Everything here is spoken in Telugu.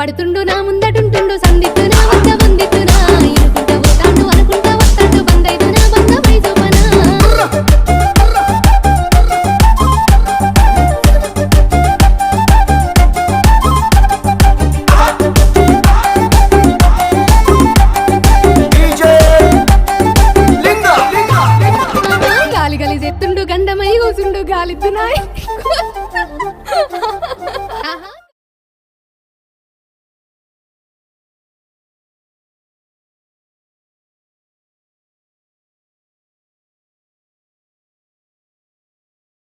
పడుతుండు నా ముందటుంటుండు సందిత్తు నా వద్ద వందిత్తునా ఇనుకుంటా పోతాండు అనుకుంటా వస్తాడు బందైతు నా బంధమై చూపనా గాలి గలి చెత్తుండు గంధమై కూసుండు గాలిత్తునాయ్